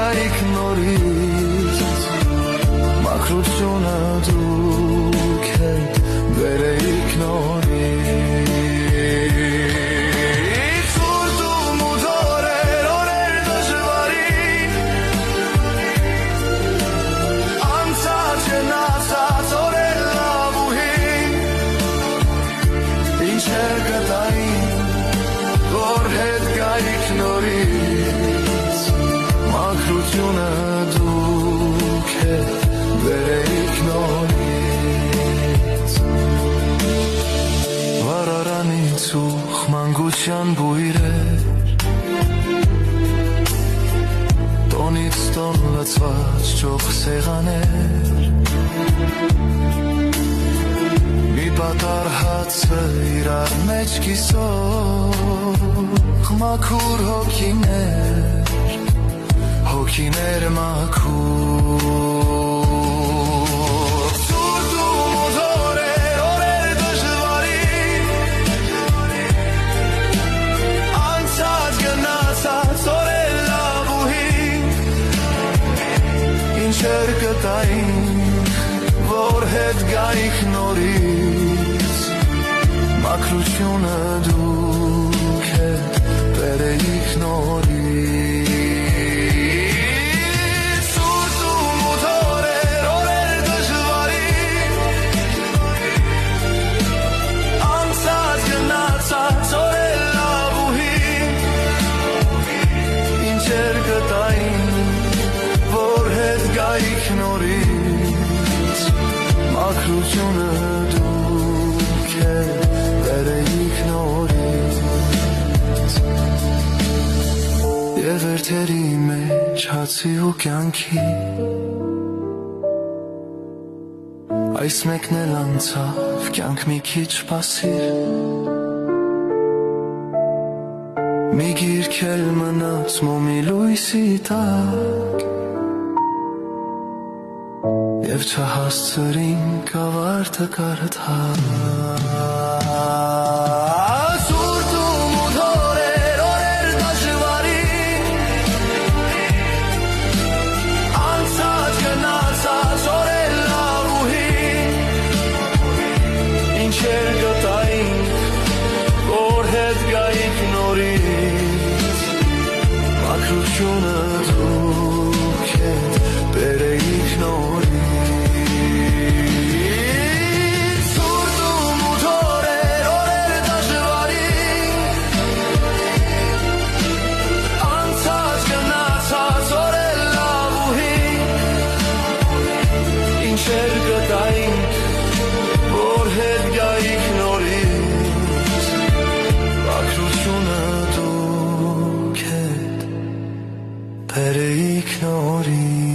գայիք նորից մաքրությունը դուք հետ բերեիք նորից Ուրդում ու դորեր օրեր դժվարին անցած գնացած օրեր լավ ու հին ինչեր գտային որ հետ գայիք նորից մաքրությունը դուք հետ բերեիք նորից վարարանից ու խմանգության բույրեր տոնից տոն լցված ճոխ սեղաներ մի պատար հացը իրար մեջ կիսող մաքուր հոգիներ մաքուր Սուրդում ու դորեր օրեր դժվարին անցած գնացած օրեր լավ ու հին ինչեր գտային որ հետ գայիք նորից մաքրությունը դուք հետ բերեիք նորից Սուրդում ու դորեր օրեր դժվարին անցած գնացած օրեր լավ ու հին ինչեր գտային որ հետ գայիք նորից մաքրությունը դուք հետ բերեիք նորից Եվ երթերի մեջ հացի ու կյանքի այս մեկն էլ անցավ կյանք մի քիչ պասիր մի գիրք էլ մնաց մոմի լույսի տակ Եվ չհասցրինք ավարտը կարդալ Սուրդում ու դորեր օրեր դժվարին անցած գնացած օրեր լավ ու հին ինչեր գտայինք որ հետ գայիք նորից մաքրությունը դուք հետ բերեիք նորից Ինչեր գտայինք, որ հետ գայիք նորից մաքրությունը դուք հետ բերեիք նորից